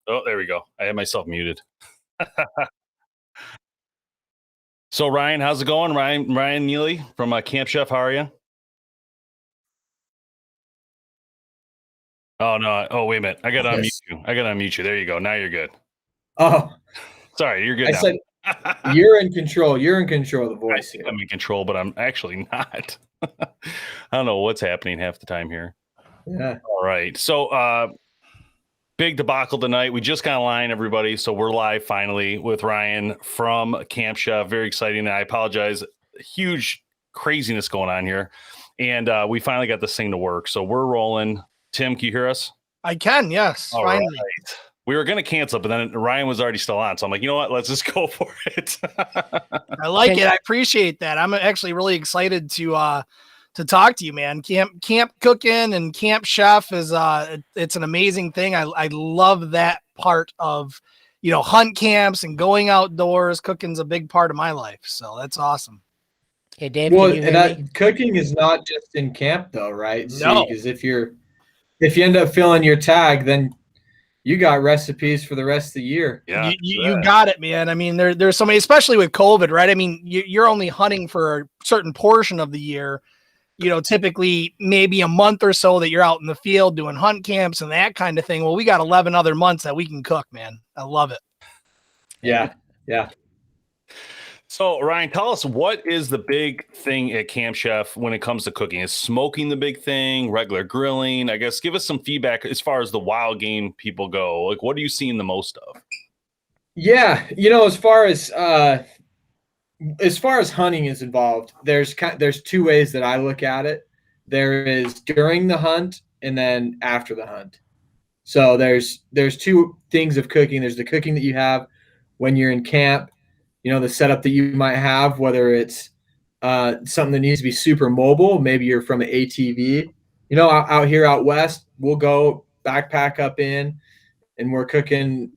Oh, there we go. I had myself muted. So Ryan, how's it going? Ryan Neeley from CampChef. How are you? Oh no. Oh wait a minute. I gotta unmute Yes. you. I gotta unmute you. There you go. Now you're good. Oh, Sorry, you're good I now. said you're in control. You're in control of the I voice think here. I'm in control, but I'm actually not. I don't know what's happening half the time here. Yeah. All right. So big debacle tonight. We just got online, everybody. So we're live finally with Ryan from CampChef. Very exciting. I apologize. Huge craziness going on here. And we finally got this thing to work. So we're rolling. Tim, can you hear us? I can, yes. All finally. right. We were going to cancel, but then Ryan was already still on. So I'm like, you know what? Let's just go for it. I like it. I appreciate that. I'm actually really excited to talk to you, man. Camp cooking and CampChef is it's an amazing thing. I love that part of, hunt camps and going outdoors. Cooking's a big part of my life. So that's awesome. Hey, Dave, Well, can you hear me? cooking is not just in camp, though, right? No. Because if you end up filling your tag, then you got recipes for the rest of the year. Yeah, you got it, man. I mean, there's so many, especially with COVID, right? I mean, you're only hunting for a certain portion of the year. Typically maybe a month or so that you're out in the field doing hunt camps and that kind of thing. Well, we got 11 other months that we can cook, man. I love it. Yeah. Yeah. So, Ryan, tell us, what is the big thing at CampChef when it comes to cooking? Is smoking the big thing, regular grilling? I guess give us some feedback as far as the wild game people go. Like, what are you seeing the most of? Yeah. As far as hunting is involved, there's two ways that I look at it. There is during the hunt and then after the hunt. So there's two things of cooking. There's the cooking that you have when you're in camp, the setup that you might have, whether it's something that needs to be super mobile. Maybe you're from an ATV. Out here out west, we'll go backpack up in and we're cooking,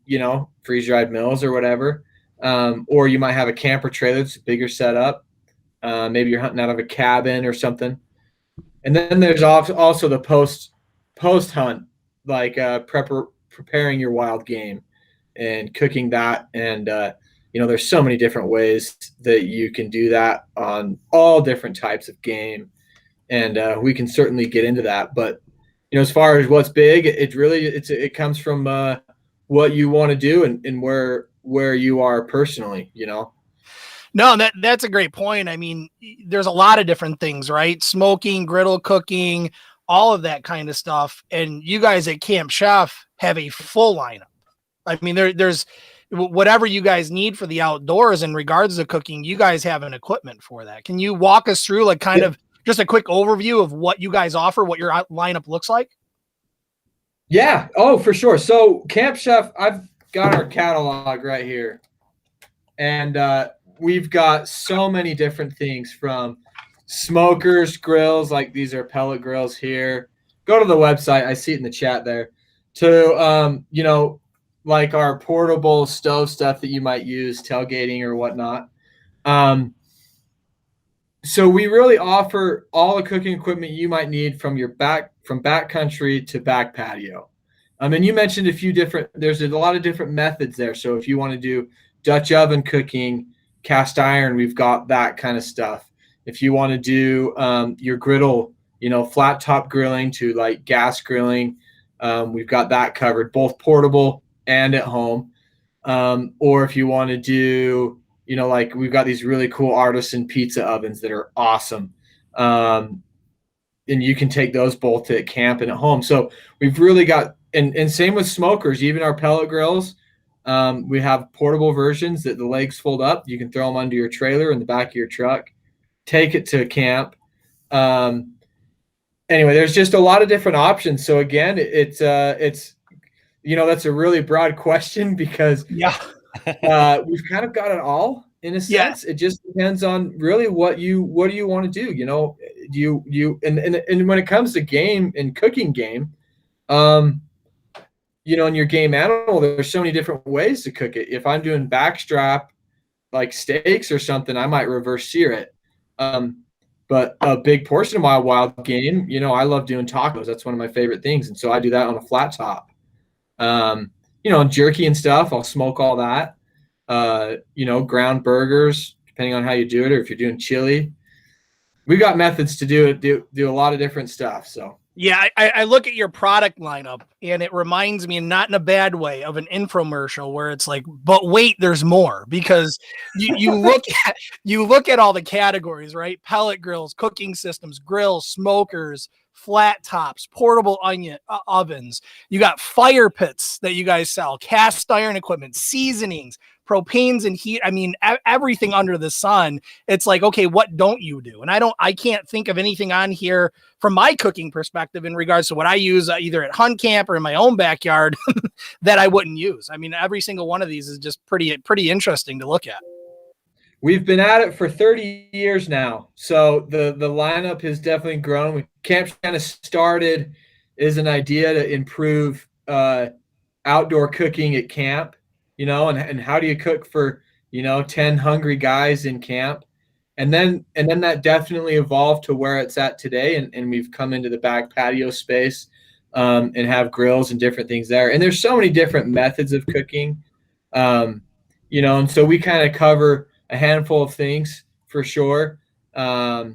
freeze-dried meals or whatever. Or you might have a camper trailer that's a bigger setup. Maybe you're hunting out of a cabin or something. And then there's also the post hunt, like preparing your wild game and cooking that. And there's so many different ways that you can do that on all different types of game, and we can certainly get into that. But as far as what's big, it comes from what you want to do and where you are personally. No, that's a great point. I mean, there's a lot of different things, right? Smoking, griddle cooking, all of that kind of stuff. And you guys at CampChef have a full lineup. I mean, there's whatever you guys need for the outdoors in regards to cooking, you guys have an equipment for that. Can you walk us through like kind of just a quick overview of what you guys offer, what your lineup looks like? Yeah. Oh, for sure. So CampChef, I've got our catalog right here, and we've got so many different things, from smokers, grills, like these are pellet grills here. Go to the website. I see it in the chat there. To, like our portable stove stuff that you might use tailgating or whatnot. So we really offer all the cooking equipment you might need from back country to back patio. And you mentioned there's a lot of different methods there. So if you want to do Dutch oven cooking, cast iron, we've got that kind of stuff. If you want to do your griddle, flat top grilling to like gas grilling, we've got that covered, both portable and at home. Or if you want to do, like we've got these really cool artisan pizza ovens that are awesome. And you can take those both to camp and at home. So we've really got, and same with smokers, even our pellet grills. We have portable versions that the legs fold up. You can throw them under your trailer in the back of your truck, take it to camp. Anyway, there's just a lot of different options. So again, it's that's a really broad question because we've kind of got it all in a sense. It just depends on really what do you want to do. And when it comes to game and cooking game, and your game animal, there's so many different ways to cook it. If I'm doing backstrap like steaks or something, I might reverse sear it. But a big portion of my wild game, I love doing tacos. That's one of my favorite things. And so I do that on a flat top. jerky and stuff. I'll smoke all that. Ground burgers, depending on how you do it, or if you're doing chili. We've got methods to do a lot of different stuff. So yeah, I look at your product lineup and it reminds me, not in a bad way, of an infomercial where it's like, but wait, there's more, because you look at all the categories, right? Pellet grills, cooking systems, grills, smokers, flat tops, portable onion ovens. You got fire pits that you guys sell, cast iron equipment, seasonings, propanes and heat. I mean, everything under the sun. It's like, okay, what don't you do? And I can't think of anything on here from my cooking perspective in regards to what I use either at hunt camp or in my own backyard that I wouldn't use. I mean, every single one of these is just pretty interesting to look at. We've been at it for 30 years now. So the lineup has definitely grown. Camp kind of started as an idea to improve outdoor cooking at camp, and how do you cook for, 10 hungry guys in camp? And then that definitely evolved to where it's at today. And we've come into the back patio space and have grills and different things there. And there's so many different methods of cooking, and so we kind of cover a handful of things for sure. But,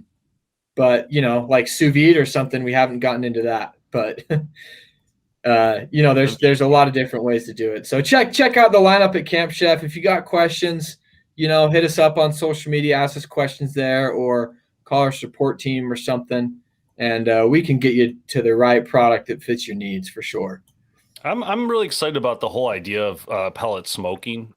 like sous vide or something, we haven't gotten into that. But, there's a lot of different ways to do it. So check out the lineup at CampChef. If you got questions, hit us up on social media, ask us questions there, or call our support team or something, and we can get you to the right product that fits your needs for sure. I'm really excited about the whole idea of pellet smoking.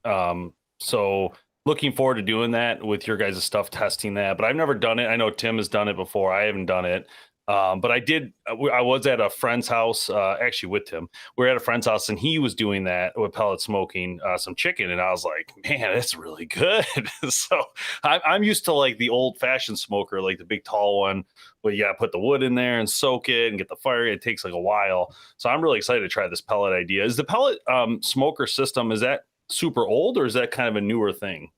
So looking forward to doing that with your guys' stuff, testing that. But I've never done it. I know Tim has done it before. I haven't done it. But I was at a friend's house, actually with Tim. We were at a friend's house and he was doing that with pellet smoking some chicken. And I was like, man, that's really good. So I'm used to like the old fashioned smoker, like the big tall one, where you got to put the wood in there and soak it and get the fire. It takes like a while. So I'm really excited to try this pellet idea. Is the pellet smoker system, is that super old or is that kind of a newer thing?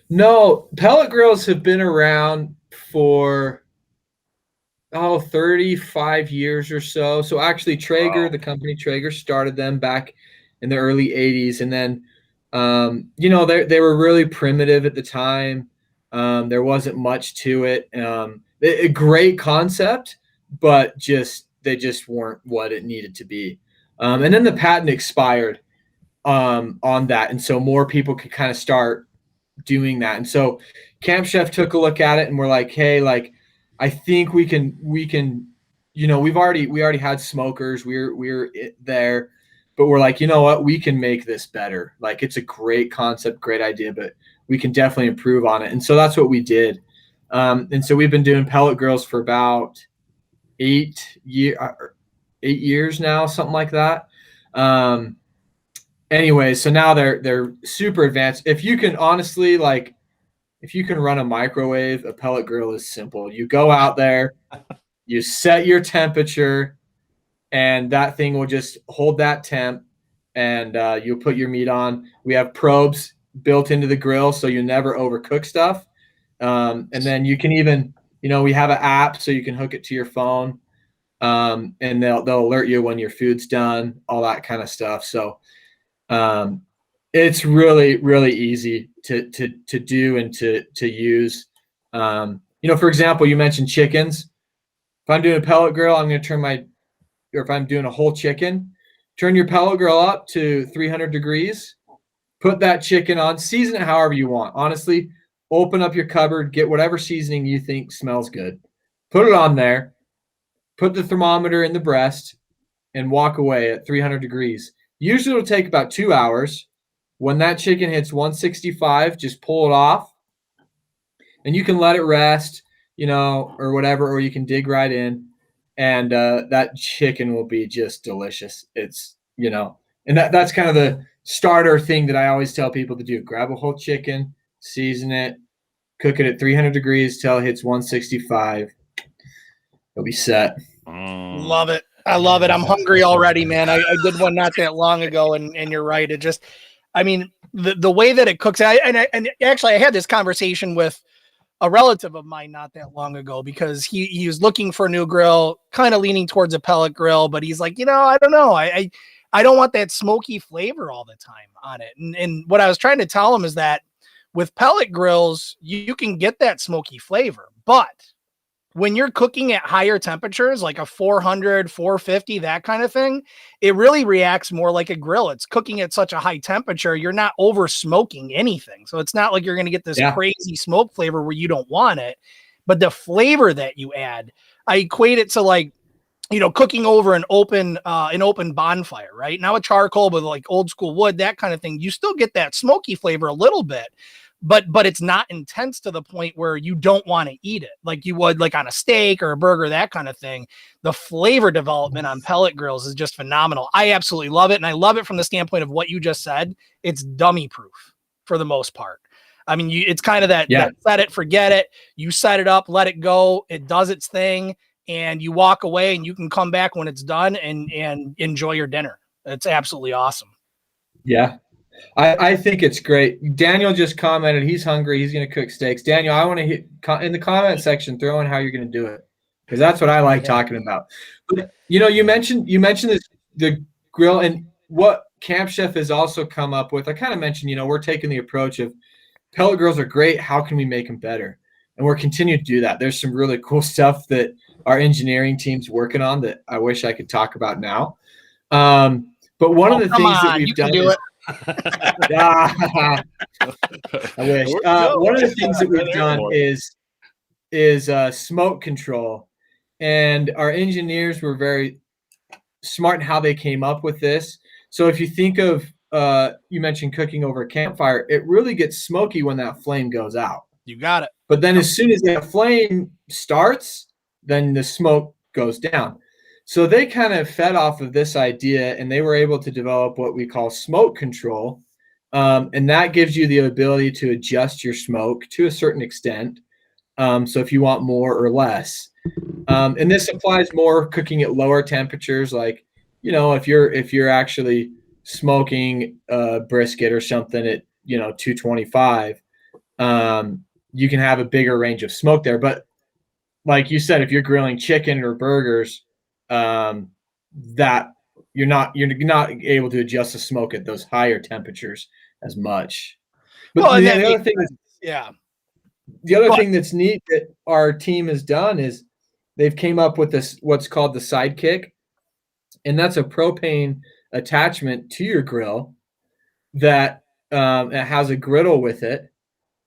No, pellet grills have been around for 35 years or so. So actually Traeger, Wow. the company Traeger, started them back in the early 80s. And then, they were really primitive at the time. There wasn't much to it. A great concept, but they just weren't what it needed to be. And then the patent expired on that. And so more people could kind of start doing that. And so CampChef took a look at it and we're like, hey, like, I think we can, we already had smokers. We're there, but we're like, you know what, we can make this better. Like, it's a great concept, great idea, but we can definitely improve on it. And so that's what we did. And so we've been doing pellet grills for about 8 years now, something like that. Anyway, so now they're super advanced. If you can honestly, like, if you can run a microwave, a pellet grill is simple. You go out there, you set your temperature, and that thing will just hold that temp, and you'll put your meat on. We have probes built into the grill, so you never overcook stuff. And then you can even, we have an app so you can hook it to your phone, and they'll alert you when your food's done, all that kind of stuff. So it's really, really easy to do and to use. For example, you mentioned chickens. If I'm doing a pellet grill, I'm going to or if I'm doing a whole chicken, turn your pellet grill up to 300 degrees, put that chicken on, season it however you want. Honestly, open up your cupboard, get whatever seasoning you think smells good, put it on there, put the thermometer in the breast, and walk away at 300 degrees. Usually it'll take about 2 hours. When that chicken hits 165, just pull it off, and you can let it rest, or whatever, or you can dig right in, and that chicken will be just delicious. It's, and that's kind of the starter thing that I always tell people to do. Grab a whole chicken, season it, cook it at 300 degrees till it hits 165. It'll be set. Love it. I love it. I'm hungry already, man. I did one not that long ago, and you're right. It just, I mean, the way that it cooks, and actually I had this conversation with a relative of mine not that long ago, because he was looking for a new grill, kind of leaning towards a pellet grill, but he's like, I don't know. I don't want that smoky flavor all the time on it. And what I was trying to tell him is that with pellet grills, you can get that smoky flavor, but when you're cooking at higher temperatures, like a 400, 450, that kind of thing, it really reacts more like a grill. It's cooking at such a high temperature. You're not over smoking anything. So it's not like you're going to get this crazy smoke flavor where you don't want it. But the flavor that you add, I equate it to like, cooking over an open bonfire, right? Now a charcoal with like old school wood, that kind of thing. You still get that smoky flavor a little bit, but it's not intense to the point where you don't want to eat it like you would like on a steak or a burger, that kind of thing. The flavor development on pellet grills is just phenomenal. I absolutely love it. And I love it from the standpoint of what you just said. It's dummy proof for the most part. I mean, it's kind of that set it, forget it. You set it up, let it go. It does its thing. And you walk away and you can come back when it's done and enjoy your dinner. It's absolutely awesome. Yeah. I think it's great. Daniel just commented he's hungry. He's going to cook steaks. Daniel, I want to hit in the comment section, throw in how you're going to do it, because that's what I like talking about. But you mentioned the grill, and what CampChef has also come up with. I kind of mentioned, we're taking the approach of pellet grills are great. How can we make them better? And we're continuing to do that. There's some really cool stuff that our engineering team's working on that I wish I could talk about now. But one of the things that we've done is I wish. One of the things that we've done is smoke control, and our engineers were very smart in how they came up with this. So if you think of you mentioned cooking over a campfire, it really gets smoky when that flame goes out. You got it. But then as soon as that flame starts, then the smoke goes down. So they kind of fed off of this idea, and they were able to develop what we call smoke control. And that gives you the ability to adjust your smoke to a certain extent. So if you want more or less, and this applies more cooking at lower temperatures, like, if you're actually smoking brisket or something at, 225, you can have a bigger range of smoke there. But like you said, if you're grilling chicken or burgers, that you're not able to adjust the smoke at those higher temperatures as much. But the other thing is, the other thing that's neat that our team has done is they've came up with this, what's called the Sidekick, and that's a propane attachment to your grill that it has a griddle with it.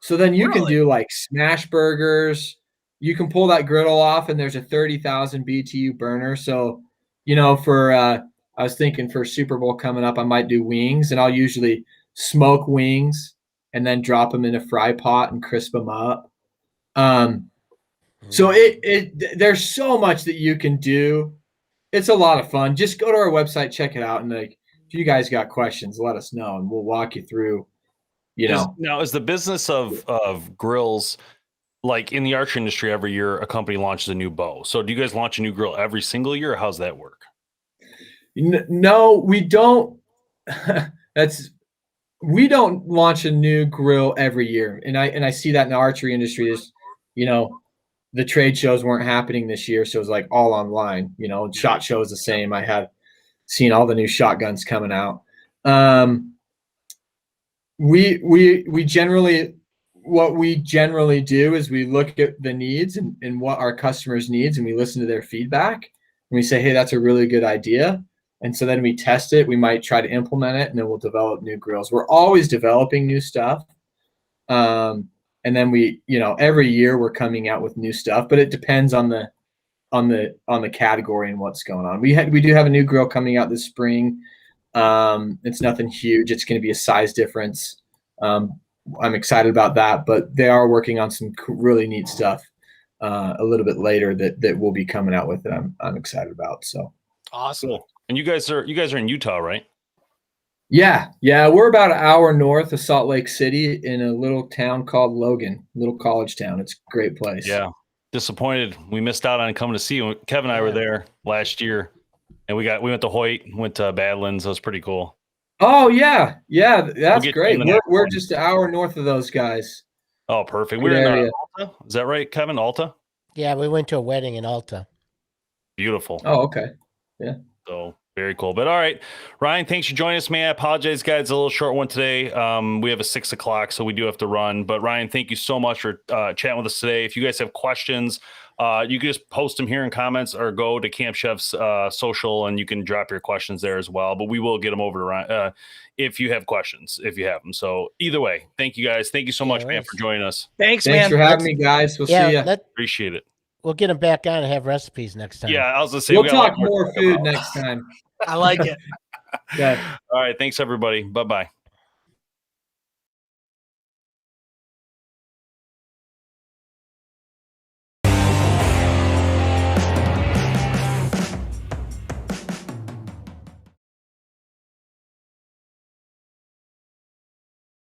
So then you can do like smash burgers. You can pull that griddle off, and there's a 30,000 BTU burner. So, I was thinking for Super Bowl coming up, I might do wings, and I'll usually smoke wings and then drop them in a fry pot and crisp them up. So there's so much that you can do. It's a lot of fun. Just go to our website, check it out, and if you guys got questions, let us know, and we'll walk you through. Now, is the business of grills, like in the archery industry, every year a company launches a new bow. So do you guys launch a new grill every single year, or how's that work? No, we don't. We don't launch a new grill every year. And I see that in the archery industry is, the trade shows weren't happening this year. So it was like all online, SHOT Show is the same. I had seen all the new shotguns coming out. We generally, what we generally do is we look at the needs and what our customers needs, and we listen to their feedback, and we say, hey, that's a really good idea. And so then we test it. We might try to implement it, and then we'll develop new grills. We're always developing new stuff. And then we, every year we're coming out with new stuff, but it depends on the category and what's going on. We do have a new grill coming out this spring. It's nothing huge. It's going to be a size difference. I'm excited about that, but they are working on some really neat stuff a little bit later that we'll be coming out with that I'm excited about. So awesome. Cool. And you guys are in Utah, right? Yeah. We're about an hour north of Salt Lake City in a little town called Logan, little college town. It's a great place. Yeah. Disappointed we missed out on coming to see you. Kevin and I were there last year, and we went to Hoyt, went to Badlands. That was pretty cool. Oh yeah, that's great. We're just an hour north of those guys. Oh, perfect. We're in Alta. Is that right, Kevin? Alta? Yeah, we went to a wedding in Alta. Beautiful. Oh, okay. Yeah. So Very cool. But all right, Ryan, thanks for joining us, man. I apologize, guys. It's a little short one today. We have a 6 o'clock, so we do have to run. But Ryan, thank you so much for chatting with us today. If you guys have questions, you can just post them here in comments or go to CampChef's social and you can drop your questions there as well. But we will get them over to Ryan if you have questions, if you have them. So either way, thank you guys. Thank you so much, man, for joining us. Thanks, Thanks man. for having me, guys. We'll see you. Appreciate it. We'll get them back on and have recipes next time. Yeah, I was going to say, We'll we got talk more food next time. I like it. Okay. All right. Thanks, everybody. Bye-bye.